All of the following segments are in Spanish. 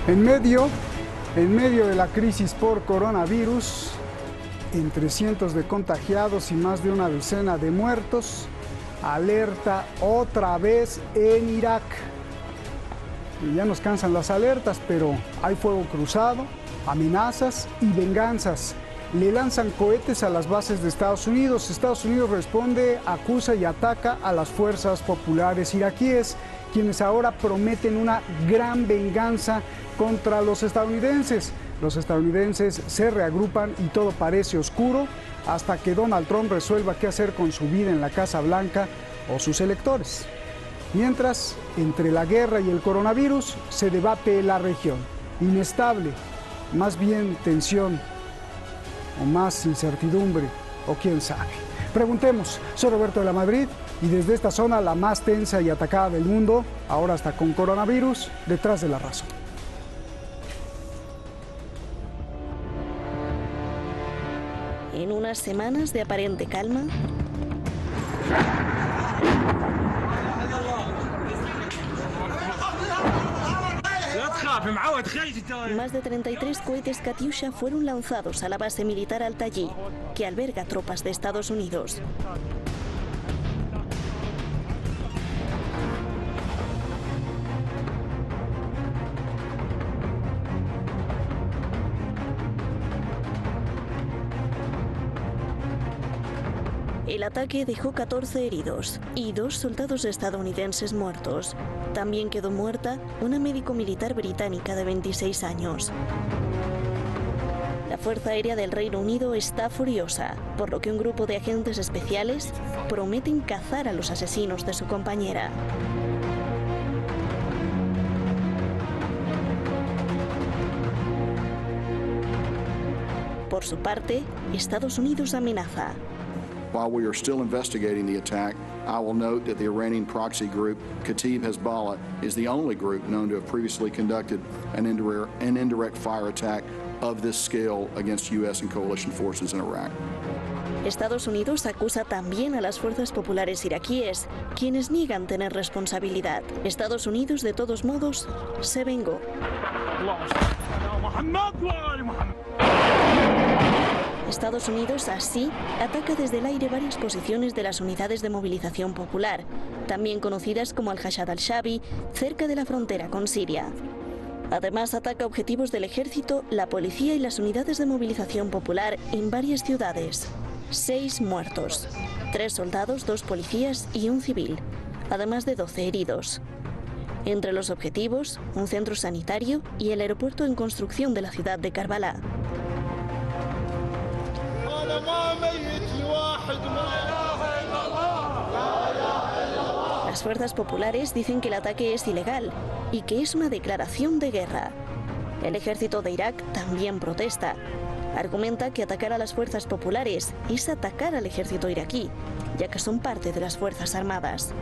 En medio de la crisis por coronavirus, entre cientos de contagiados y más de una decena de muertos, alerta otra vez en Irak. Y ya nos cansan las alertas, pero hay fuego cruzado, amenazas y venganzas. Le lanzan cohetes a las bases de Estados Unidos. Estados Unidos responde, acusa y ataca a las fuerzas populares iraquíes, quienes ahora prometen una gran venganza contra los estadounidenses. Los estadounidenses se reagrupan y todo parece oscuro hasta que Donald Trump resuelva qué hacer con su vida en la Casa Blanca o sus electores. Mientras, entre la guerra y el coronavirus, se debate la región. Inestable, más bien tensión, o más incertidumbre, o quién sabe. Preguntemos, soy Roberto de la Madrid y desde esta zona, la más tensa y atacada del mundo, ahora hasta con coronavirus, detrás de la razón. En unas semanas de aparente calma, más de 33 cohetes Katyusha fueron lanzados a la base militar Al-Tayi, que alberga tropas de Estados Unidos. El ataque dejó 14 heridos y 2 soldados estadounidenses muertos. También quedó muerta una médico militar británica de 26 años. La Fuerza Aérea del Reino Unido está furiosa, por lo que un grupo de agentes especiales prometen cazar a los asesinos de su compañera. Por su parte, Estados Unidos amenaza. While we are still investigating the attack, I will note that the Iranian proxy group, Kataib Hezbollah, is the only group known to have previously conducted an indirect fire attack of this scale against U.S. and coalition forces in Iraq. Estados Unidos acusa también a las fuerzas populares iraquíes, quienes niegan tener responsabilidad. Estados Unidos, de todos modos, se vengó. Estados Unidos, así, ataca desde el aire varias posiciones de las unidades de movilización popular, también conocidas como Al-Hashad al-Shabi, cerca de la frontera con Siria. Además, ataca objetivos del ejército, la policía y las unidades de movilización popular en varias ciudades. 6 muertos, 3 soldados, 2 policías y 1 civil, además de 12 heridos. Entre los objetivos, un centro sanitario y el aeropuerto en construcción de la ciudad de Karbala. Las fuerzas populares dicen que el ataque es ilegal y que es una declaración de guerra. El ejército de Irak también protesta. Argumenta que atacar a las fuerzas populares es atacar al ejército iraquí, ya que son parte de las fuerzas armadas.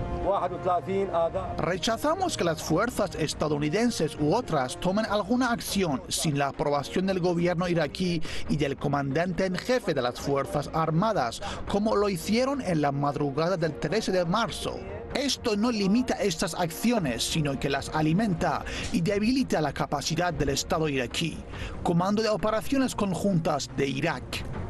Rechazamos que las fuerzas estadounidenses u otras tomen alguna acción sin la aprobación del gobierno iraquí y del comandante en jefe de las fuerzas armadas, como lo hicieron en la madrugada del 13 de marzo. Esto no limita estas acciones, sino que las alimenta y debilita la capacidad del Estado iraquí. Comando de Operaciones Conjuntas de Irak.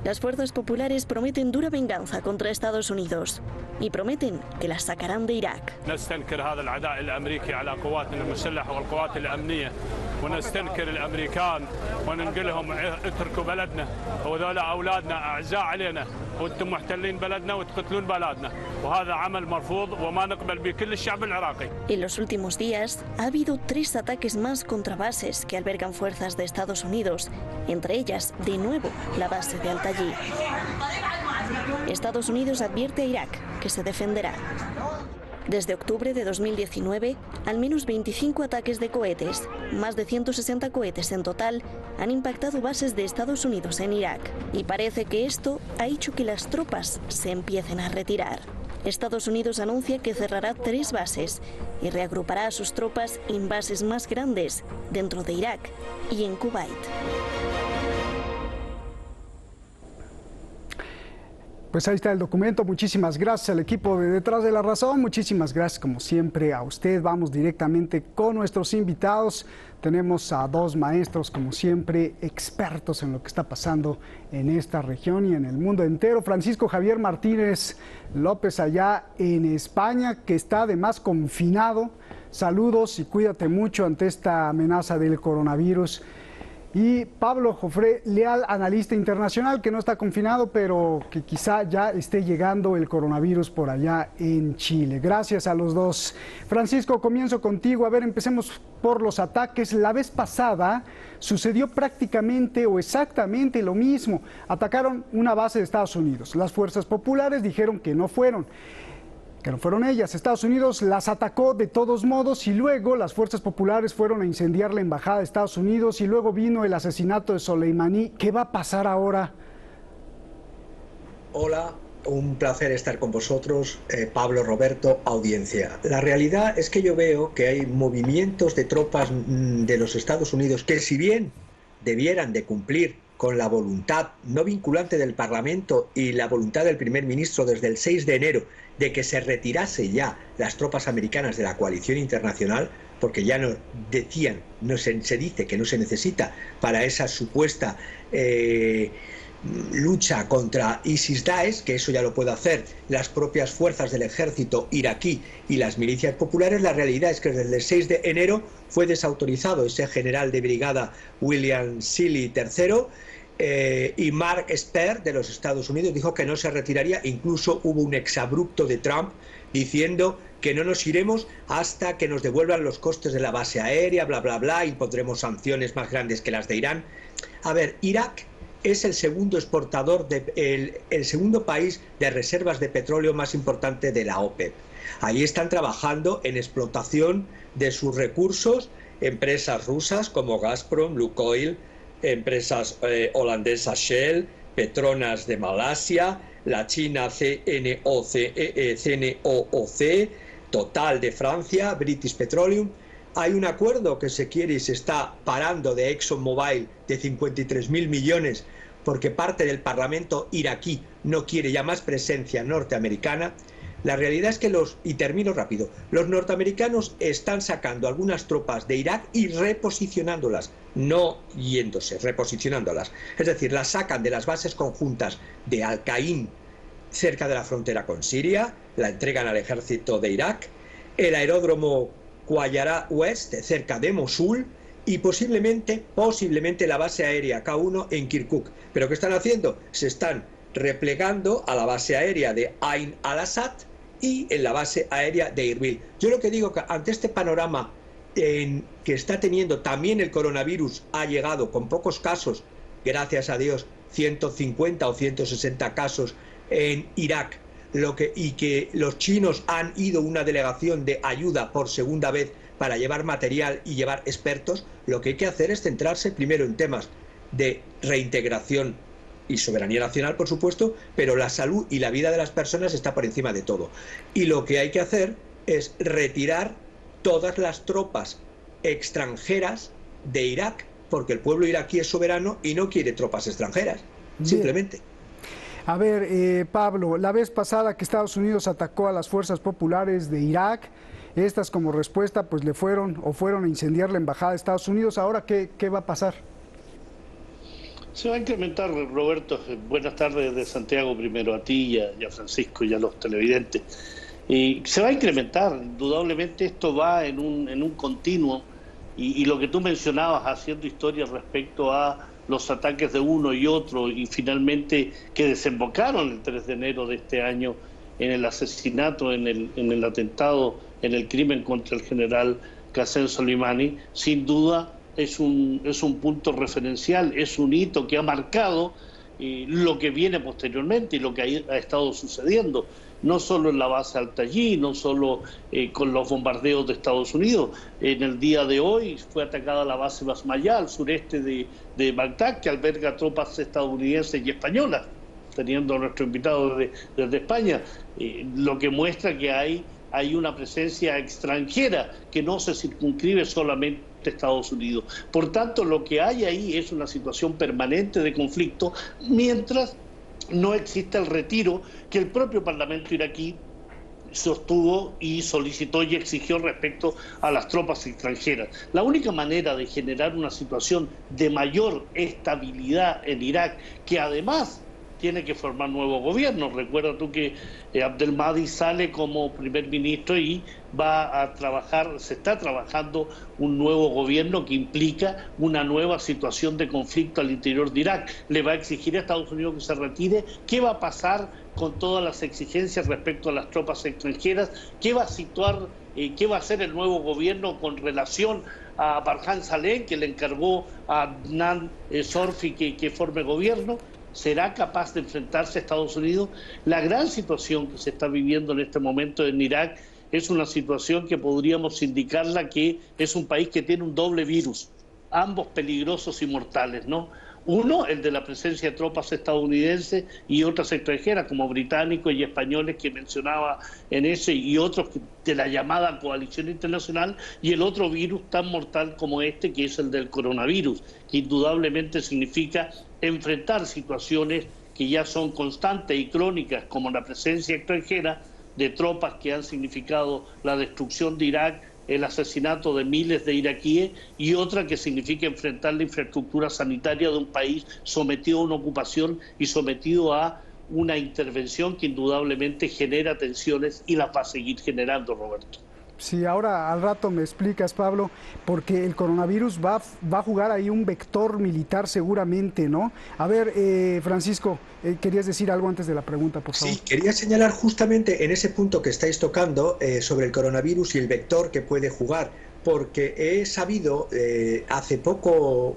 Las fuerzas populares prometen dura venganza contra Estados Unidos y prometen que las sacarán de Irak. ونستنكر الامريكان وننقل لهم اتركوا بلدنا وهذول اولادنا اعزاء علينا وانتم محتلين بلدنا وتقتلون بلادنا وهذا عمل مرفوض وما نقبل به كل الشعب العراقي. En los últimos días ha habido 3 ataques más contra bases que albergan fuerzas de Estados Unidos, entre ellas, de nuevo, la base de Al-Tayi. Estados Unidos advierte a Irak que se defenderá. Desde octubre de 2019, al menos 25 ataques de cohetes, más de 160 cohetes en total, han impactado bases de Estados Unidos en Irak. Y parece que esto ha hecho que las tropas se empiecen a retirar. Estados Unidos anuncia que cerrará 3 bases y reagrupará a sus tropas en bases más grandes dentro de Irak y en Kuwait. Pues ahí está el documento. Muchísimas gracias al equipo de Detrás de la Razón. Muchísimas gracias, como siempre, a usted. Vamos directamente con nuestros invitados. Tenemos a dos maestros, como siempre, expertos en lo que está pasando en esta región y en el mundo entero. Francisco Javier Martínez López, allá en España, que está además confinado. Saludos y cuídate mucho ante esta amenaza del coronavirus. Y Pablo Jofré Leal, analista internacional, que no está confinado, pero que quizá ya esté llegando el coronavirus por allá en Chile. Gracias a los dos. Francisco, comienzo contigo. A ver, empecemos por los ataques. La vez pasada sucedió prácticamente o exactamente lo mismo. Atacaron una base de Estados Unidos. Las fuerzas populares dijeron que no fueron ellas. Estados Unidos las atacó de todos modos y luego las fuerzas populares fueron a incendiar la embajada de Estados Unidos y luego vino el asesinato de Soleimani. ¿Qué va a pasar ahora? Hola, un placer estar con vosotros, Pablo, Roberto, audiencia. La realidad es que yo veo que hay movimientos de tropas de los Estados Unidos que, si bien debieran de cumplir con la voluntad no vinculante del Parlamento y la voluntad del primer ministro desde el 6 de enero de que se retirase ya las tropas americanas de la coalición internacional, porque ya no decían, se dice que no se necesita para esa supuesta lucha contra ISIS-Daesh, que eso ya lo puede hacer las propias fuerzas del ejército iraquí y las milicias populares. La realidad es que desde el 6 de enero fue desautorizado ese general de brigada William Seeley III, y Mark Esper de los Estados Unidos dijo que no se retiraría. Incluso hubo un exabrupto de Trump diciendo que no nos iremos hasta que nos devuelvan los costes de la base aérea, bla, bla, bla, impondremos sanciones más grandes que las de Irán. A ver, Irak es el segundo exportador, el segundo país de reservas de petróleo más importante de la OPEP. Ahí están trabajando en explotación de sus recursos empresas rusas como Gazprom, Lukoil, empresas holandesas Shell, Petronas de Malasia, la China CNOOC, Total de Francia, British Petroleum. Hay un acuerdo que se quiere y se está parando de ExxonMobil de 53.000 millones porque parte del Parlamento iraquí no quiere ya más presencia norteamericana. La realidad es que y termino rápido, los norteamericanos están sacando algunas tropas de Irak y reposicionándolas, no yéndose, reposicionándolas. Es decir, las sacan de las bases conjuntas de Al-Qaim cerca de la frontera con Siria, la entregan al ejército de Irak, el aeródromo Quayara West cerca de Mosul y posiblemente la base aérea K1 en Kirkuk. ¿Pero qué están haciendo? Se están replegando a la base aérea de Ain al-Assad y en la base aérea de Irbil. Yo lo que digo que ante este panorama que está teniendo también el coronavirus, ha llegado con pocos casos, gracias a Dios, 150 o 160 casos en Irak, y que los chinos han ido una delegación de ayuda por segunda vez para llevar material y llevar expertos. Lo que hay que hacer es centrarse primero en temas de reintegración y soberanía nacional, por supuesto, pero la salud y la vida de las personas está por encima de todo. Y lo que hay que hacer es retirar todas las tropas extranjeras de Irak, porque el pueblo iraquí es soberano y no quiere tropas extranjeras, simplemente. A ver, Pablo, la vez pasada que Estados Unidos atacó a las fuerzas populares de Irak, estas como respuesta pues fueron a incendiar la embajada de Estados Unidos. Ahora, ¿qué va a pasar? Se va a incrementar, Roberto. Buenas tardes de Santiago, primero a ti y a Francisco y a los televidentes. Y se va a incrementar, indudablemente esto va en un continuo, y lo que tú mencionabas, haciendo historia respecto a los ataques de uno y otro, y finalmente que desembocaron el 3 de enero de este año en el asesinato, en el atentado, en el crimen contra el general Qasem Soleimani, sin duda es un punto referencial, es un hito que ha marcado lo que viene posteriormente y lo que ha estado sucediendo, no solo en la base Al-Tayi, no solo con los bombardeos de Estados Unidos. En el día de hoy fue atacada la base Basmayá, al sureste de Bagdad, que alberga tropas estadounidenses y españolas, teniendo a nuestro invitado desde España, lo que muestra que hay una presencia extranjera que no se circunscribe solamente a Estados Unidos. Por tanto, lo que hay ahí es una situación permanente de conflicto, mientras no existe el retiro que el propio Parlamento iraquí sostuvo y solicitó y exigió respecto a las tropas extranjeras. La única manera de generar una situación de mayor estabilidad en Irak, que además tiene que formar nuevo gobierno. Recuerda tú que Abdelmahdi sale como primer ministro y va a trabajar, se está trabajando un nuevo gobierno que implica una nueva situación de conflicto al interior de Irak. Le va a exigir a Estados Unidos que se retire. ¿Qué va a pasar con todas las exigencias respecto a las tropas extranjeras? ¿Qué va a situar, qué va a hacer el nuevo gobierno con relación a Barhan Saleh, que le encargó a Adnan Sorfi que forme gobierno? ¿Será capaz de enfrentarse a Estados Unidos? La gran situación que se está viviendo en este momento en Irak es una situación que podríamos indicarla que es un país que tiene un doble virus, ambos peligrosos y mortales, ¿no? Uno, el de la presencia de tropas estadounidenses y otras extranjeras, como británicos y españoles que mencionaba en ese, y otros de la llamada coalición internacional, y el otro virus tan mortal como este, que es el del coronavirus, que indudablemente significa enfrentar situaciones que ya son constantes y crónicas, como la presencia extranjera de tropas que han significado la destrucción de Irak, el asesinato de miles de iraquíes, y otra que significa enfrentar la infraestructura sanitaria de un país sometido a una ocupación y sometido a una intervención que indudablemente genera tensiones y las va a seguir generando, Roberto. Sí, ahora al rato me explicas, Pablo, porque el coronavirus va a jugar ahí un vector militar seguramente, ¿no? A ver, Francisco, querías decir algo antes de la pregunta, por favor. Sí, quería señalar justamente en ese punto que estáis tocando sobre el coronavirus y el vector que puede jugar, porque he sabido hace poco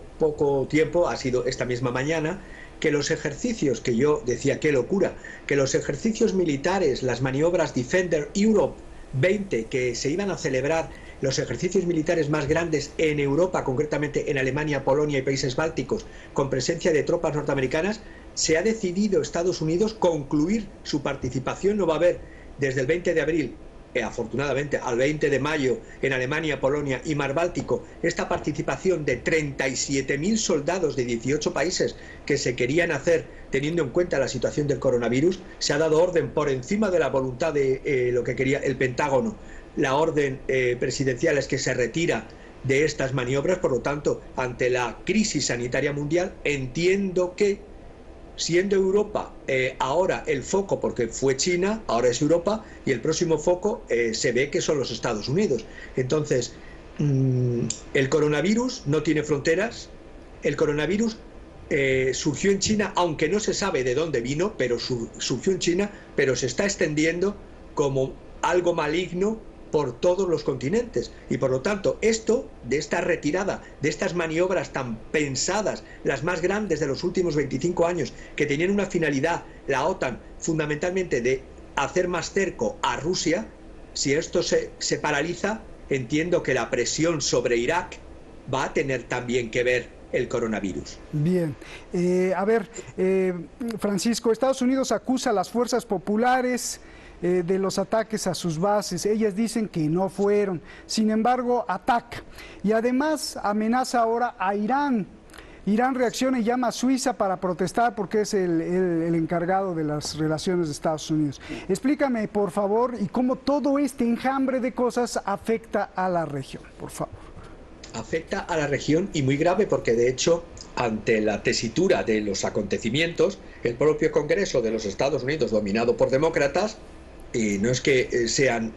tiempo, ha sido esta misma mañana, que los ejercicios, que yo decía qué locura, que los ejercicios militares, las maniobras Defender Europe 20 que se iban a celebrar, los ejercicios militares más grandes en Europa, concretamente en Alemania, Polonia y países bálticos, con presencia de tropas norteamericanas, se ha decidido Estados Unidos concluir su participación. No va a haber desde el 20 de abril, afortunadamente, al 20 de mayo en Alemania, Polonia y Mar Báltico, esta participación de 37.000 soldados de 18 países que se querían hacer teniendo en cuenta la situación del coronavirus. Se ha dado orden por encima de la voluntad de lo que quería el Pentágono. La orden presidencial es que se retira de estas maniobras. Por lo tanto, ante la crisis sanitaria mundial, entiendo que, siendo Europa ahora el foco, porque fue China, ahora es Europa, y el próximo foco se ve que son los Estados Unidos. Entonces, el coronavirus no tiene fronteras. El coronavirus surgió en China, aunque no se sabe de dónde vino, pero surgió en China, pero se está extendiendo como algo maligno por todos los continentes. Y por lo tanto, esto, de esta retirada, de estas maniobras tan pensadas, las más grandes de los últimos 25 años, que tenían una finalidad, la OTAN, fundamentalmente de hacer más cerco a Rusia, si esto se paraliza, entiendo que la presión sobre Irak va a tener también que ver el coronavirus. Bien, a ver, Francisco, Estados Unidos acusa a las fuerzas populares de los ataques a sus bases. Ellas dicen que no fueron, sin embargo ataca, y además amenaza ahora a Irán. Irán reacciona y llama a Suiza para protestar porque es el encargado de las relaciones de Estados Unidos. Explícame, por favor, y cómo todo este enjambre de cosas afecta a la región, por favor. Afecta a la región, y muy grave, porque de hecho, ante la tesitura de los acontecimientos, el propio Congreso de los Estados Unidos, dominado por demócratas, y no es que sean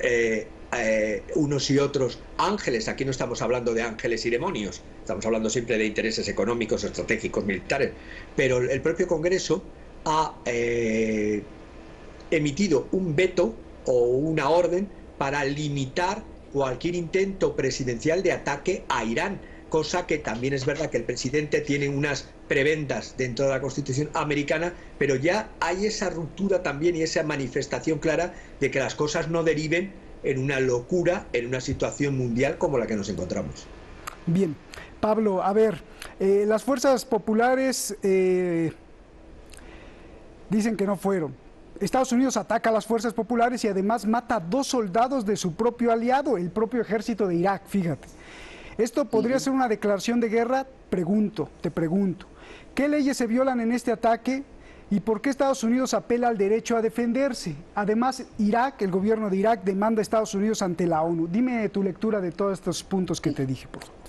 unos y otros ángeles, aquí no estamos hablando de ángeles y demonios, estamos hablando siempre de intereses económicos, estratégicos, militares, pero el propio Congreso ha emitido un veto o una orden para limitar cualquier intento presidencial de ataque a Irán, cosa que también es verdad que el presidente tiene unas prebendas dentro de la Constitución americana, pero ya hay esa ruptura también y esa manifestación clara de que las cosas no deriven en una locura, en una situación mundial como la que nos encontramos. Bien, Pablo, a ver, las fuerzas populares dicen que no fueron. Estados Unidos ataca a las fuerzas populares y además mata a 2 soldados de su propio aliado, el propio ejército de Irak, fíjate. ¿Esto podría ser una declaración de guerra? Te pregunto. ¿Qué leyes se violan en este ataque? ¿Y por qué Estados Unidos apela al derecho a defenderse? Además, Irak, el gobierno de Irak demanda a Estados Unidos ante la ONU. Dime tu lectura de todos estos puntos que te dije, por favor.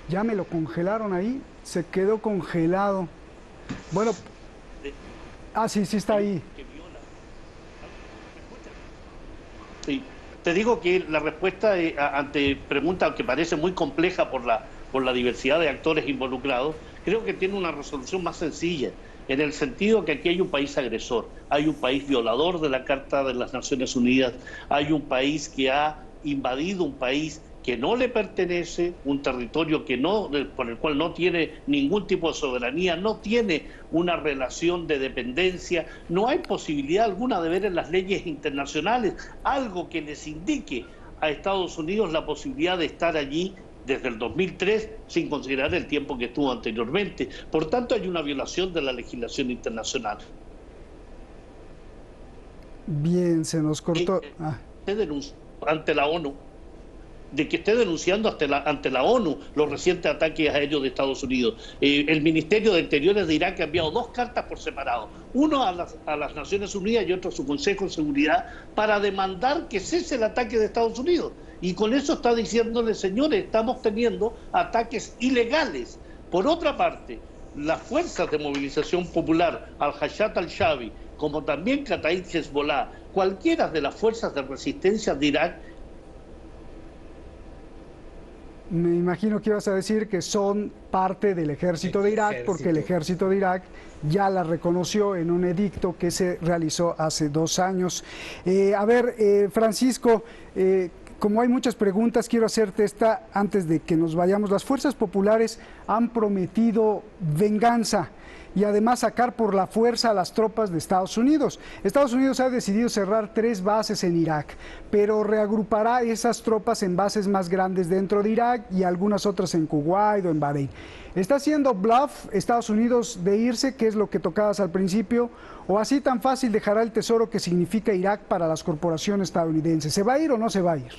Ya me lo congelaron ahí, se quedó congelado. Bueno, sí está ahí. Sí, te digo que la respuesta ante pregunta que parece muy compleja por la diversidad de actores involucrados, creo que tiene una resolución más sencilla, en el sentido que aquí hay un país agresor, hay un país violador de la Carta de las Naciones Unidas, hay un país que ha invadido un país que no le pertenece, un territorio por el cual no tiene ningún tipo de soberanía, no tiene una relación de dependencia, no hay posibilidad alguna de ver en las leyes internacionales algo que les indique a Estados Unidos la posibilidad de estar allí desde el 2003, sin considerar el tiempo que estuvo anteriormente. Por tanto, hay una violación de la legislación internacional. Bien, se nos cortó. Se denunció ante la ONU, de que esté denunciando ante la ONU los recientes ataques aéreos de Estados Unidos. El Ministerio de Exteriores de Irak ha enviado 2 cartas por separado, uno a las Naciones Unidas y otro a su Consejo de Seguridad, para demandar que cese el ataque de Estados Unidos. Y con eso está diciéndole, señores, estamos teniendo ataques ilegales. Por otra parte, las fuerzas de movilización popular, Al-Hashad al-Shabi, como también Kataib Hezbollah, cualquiera de las fuerzas de resistencia de Irak. Me imagino que ibas a decir que son parte del ejército de Irak, porque el ejército de Irak ya la reconoció en un edicto que se realizó hace 2 años. Francisco, como hay muchas preguntas, quiero hacerte esta antes de que nos vayamos. Las fuerzas populares han prometido venganza y además sacar por la fuerza a las tropas de Estados Unidos. Estados Unidos ha decidido cerrar 3 bases en Irak, pero reagrupará esas tropas en bases más grandes dentro de Irak y algunas otras en Kuwait o en Bahrein. ¿Está haciendo bluff Estados Unidos de irse, que es lo que tocabas al principio, o así tan fácil dejará el tesoro que significa Irak para las corporaciones estadounidenses? ¿Se va a ir o no se va a ir?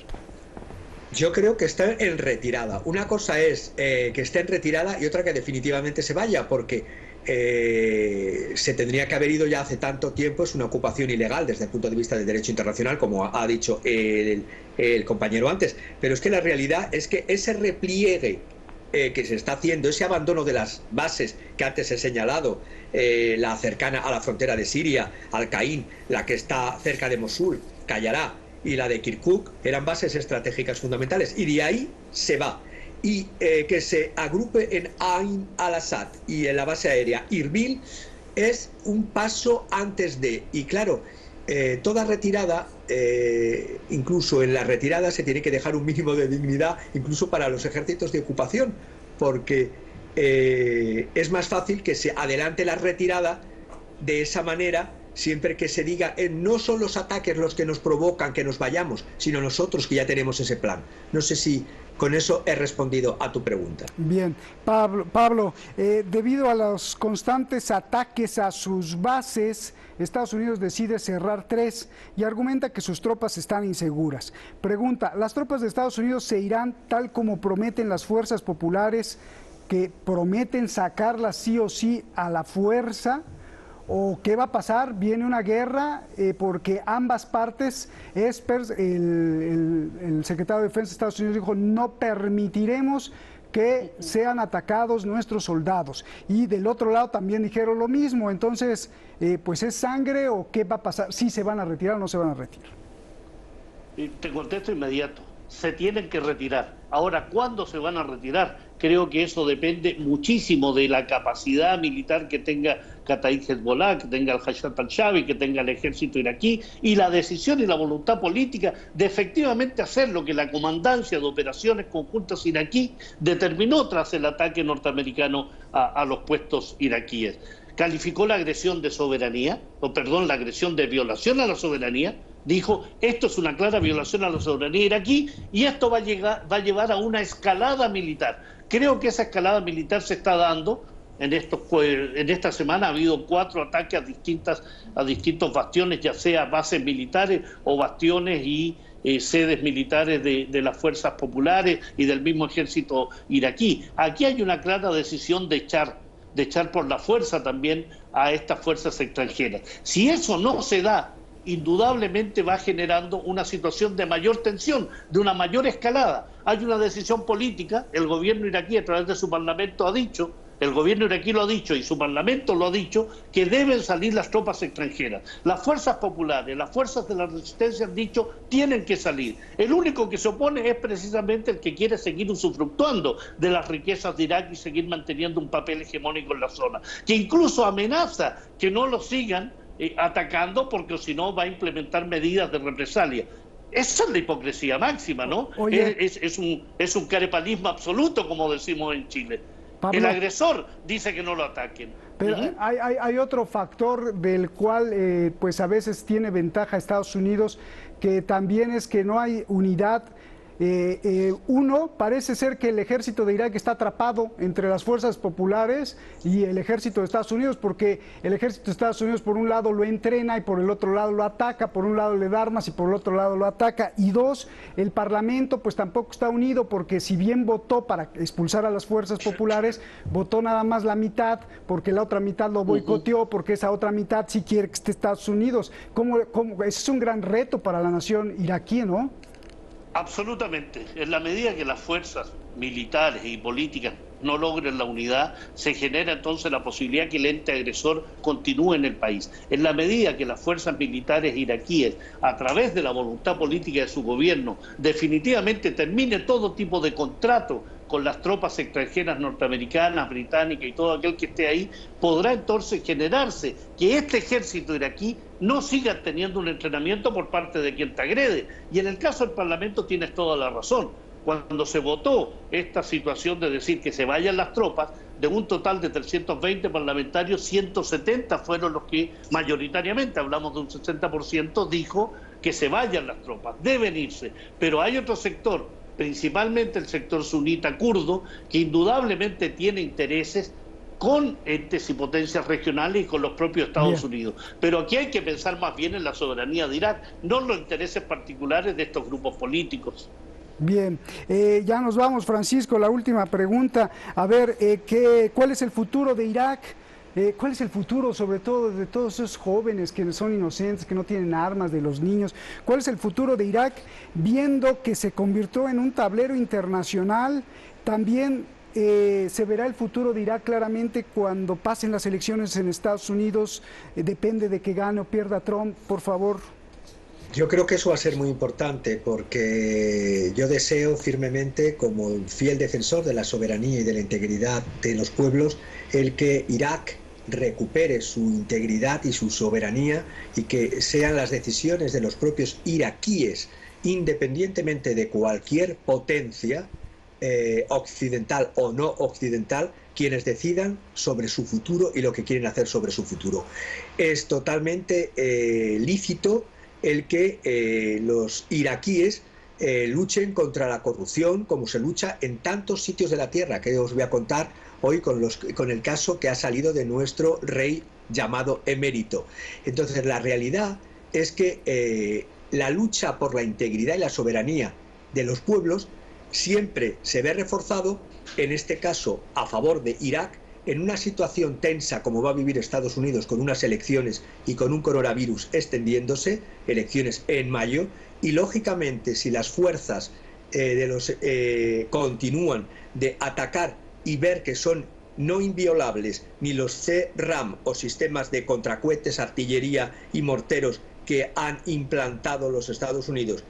Yo creo que está en retirada. Una cosa es que esté en retirada y otra que definitivamente se vaya, porque se tendría que haber ido ya hace tanto tiempo. Es una ocupación ilegal desde el punto de vista del derecho internacional, como ha dicho el compañero antes. Pero es que la realidad es que ese repliegue que se está haciendo, ese abandono de las bases que antes he señalado, la cercana a la frontera de Siria, Al-Qaim, la que está cerca de Mosul, Qayará, y la de Kirkuk, eran bases estratégicas fundamentales, y de ahí se va. Y que se agrupe en Ain al-Assad y en la base aérea Irbil es un paso antes de. Y claro, toda retirada, incluso en la retirada se tiene que dejar un mínimo de dignidad, incluso para los ejércitos de ocupación, porque es más fácil que se adelante la retirada de esa manera, siempre que se diga no son los ataques los que nos provocan que nos vayamos, sino nosotros que ya tenemos ese plan. No sé si con eso he respondido a tu pregunta. Bien, Pablo, debido a los constantes ataques a sus bases, Estados Unidos decide cerrar 3 y argumenta que sus tropas están inseguras. Pregunta, ¿las tropas de Estados Unidos se irán tal como prometen las fuerzas populares, que prometen sacarlas sí o sí a la fuerza? ¿O qué va a pasar? ¿Viene una guerra? Porque ambas partes, el secretario de Defensa de Estados Unidos dijo, no permitiremos que sean atacados nuestros soldados. Y del otro lado también dijeron lo mismo. Entonces, pues ¿es sangre o qué va a pasar? ¿Sí se van a retirar o no se van a retirar? Te contesto inmediato. Se tienen que retirar. Ahora, ¿cuándo se van a retirar? Creo que eso depende muchísimo de la capacidad militar que tenga Kataib Hezbollah, que tenga Al-Hashad al-Shabi, que tenga el ejército iraquí, y la decisión y la voluntad política de efectivamente hacer lo que la Comandancia de Operaciones Conjuntas iraquí determinó tras el ataque norteamericano a los puestos iraquíes. Calificó la agresión de soberanía, la agresión de violación a la soberanía. Dijo, esto es una clara violación a la soberanía iraquí y esto va a llevar a una escalada militar. Creo que esa escalada militar se está dando. En esta semana ha habido 4 ataques a distintos bastiones, ya sea bases militares o bastiones y sedes militares de las fuerzas populares y del mismo ejército iraquí. Aquí hay una clara decisión de echar por la fuerza también a estas fuerzas extranjeras. Si eso no se da, indudablemente va generando una situación de mayor tensión, de una mayor escalada. Hay una decisión política, el gobierno iraquí a través de su parlamento ha dicho, el gobierno iraquí lo ha dicho y su parlamento lo ha dicho, que deben salir las tropas extranjeras. Las fuerzas populares, las fuerzas de la resistencia han dicho, tienen que salir. El único que se opone es precisamente el que quiere seguir usufructuando de las riquezas de Irak y seguir manteniendo un papel hegemónico en la zona, que incluso amenaza que no lo sigan atacando porque si no va a implementar medidas de represalia. Esa es la hipocresía máxima, ¿no? Es un carepalismo absoluto, como decimos en Chile. Pablo, el agresor dice que no lo ataquen. Pero hay otro factor del cual pues a veces tiene ventaja Estados Unidos, que también es que no hay unidad. Uno, parece ser que el ejército de Irak está atrapado entre las fuerzas populares y el ejército de Estados Unidos, porque el ejército de Estados Unidos por un lado lo entrena y por el otro lado lo ataca, por un lado le da armas y por el otro lado lo ataca. Y dos, el parlamento pues tampoco está unido, porque si bien votó para expulsar a las fuerzas populares, votó nada más la mitad, porque la otra mitad lo boicoteó, porque esa otra mitad sí quiere que esté Estados Unidos. Ese es un gran reto para la nación iraquí, ¿no? Absolutamente. En la medida que las fuerzas militares y políticas no logren la unidad, se genera entonces la posibilidad que el ente agresor continúe en el país. En la medida que las fuerzas militares iraquíes, a través de la voluntad política de su gobierno, definitivamente termine todo tipo de contrato con las tropas extranjeras norteamericanas, británicas y todo aquel que esté ahí, podrá entonces generarse que este ejército iraquí no siga teniendo un entrenamiento por parte de quien te agrede. Y en el caso del Parlamento tienes toda la razón. Cuando se votó esta situación de decir que se vayan las tropas, de un total de 320 parlamentarios, 170 fueron los que mayoritariamente, hablamos de un 60%, dijo que se vayan las tropas, deben irse. Pero hay otro sector, principalmente el sector sunita kurdo, que indudablemente tiene intereses con entes y potencias regionales y con los propios Estados Unidos. Pero aquí hay que pensar más bien en la soberanía de Irak, no en los intereses particulares de estos grupos políticos. Bien, ya nos vamos, Francisco, la última pregunta. A ver, ¿cuál es el futuro de Irak? ¿Cuál es el futuro, sobre todo, de todos esos jóvenes que son inocentes, que no tienen armas, de los niños? ¿Cuál es el futuro de Irak, viendo que se convirtió en un tablero internacional? También se verá el futuro de Irak claramente cuando pasen las elecciones en Estados Unidos. Depende de que gane o pierda Trump, por favor. Yo creo que eso va a ser muy importante, porque yo deseo firmemente, como fiel defensor de la soberanía y de la integridad de los pueblos, el que Irak recupere su integridad y su soberanía, y que sean las decisiones de los propios iraquíes, independientemente de cualquier potencia occidental o no occidental, quienes decidan sobre su futuro y lo que quieren hacer sobre su futuro. Es totalmente lícito el que los iraquíes luchen contra la corrupción, como se lucha en tantos sitios de la tierra, que os voy a contar hoy con el caso que ha salido de nuestro rey llamado emérito. Entonces, la realidad es que la lucha por la integridad y la soberanía de los pueblos siempre se ve reforzado, en este caso a favor de Irak, en una situación tensa como va a vivir Estados Unidos, con unas elecciones y con un coronavirus extendiéndose, elecciones en mayo, y lógicamente si las fuerzas continúan de atacar y ver que son no inviolables ni los C-RAM o sistemas de contracohetes, artillería y morteros que han implantado los Estados Unidos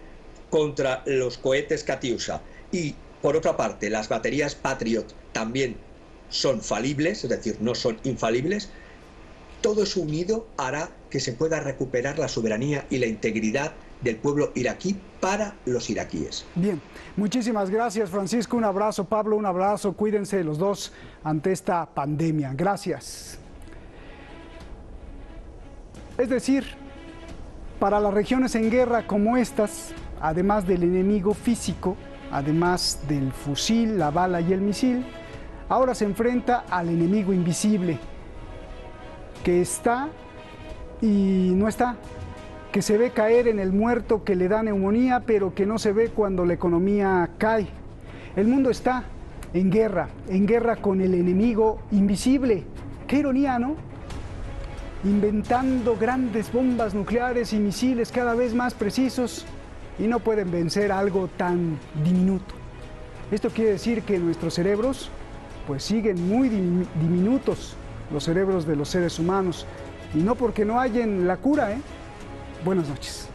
contra los cohetes Katyusha, y por otra parte las baterías Patriot también son falibles, es decir, no son infalibles, todo eso unido hará que se pueda recuperar la soberanía y la integridad del pueblo iraquí para los iraquíes. Bien, muchísimas gracias, Francisco, un abrazo. Pablo, un abrazo, cuídense los dos ante esta pandemia. Gracias. Es decir, para las regiones en guerra como estas, además del enemigo físico, además del fusil, la bala y el misil, ahora se enfrenta al enemigo invisible, que está y no está, que se ve caer en el muerto que le da neumonía, pero que no se ve cuando la economía cae. El mundo está en guerra con el enemigo invisible. Qué ironía, ¿no? Inventando grandes bombas nucleares y misiles cada vez más precisos y no pueden vencer algo tan diminuto. Esto quiere decir que nuestros cerebros pues siguen muy diminutos, los cerebros de los seres humanos, y no porque no hayan la cura, ¿eh? Buenas noches.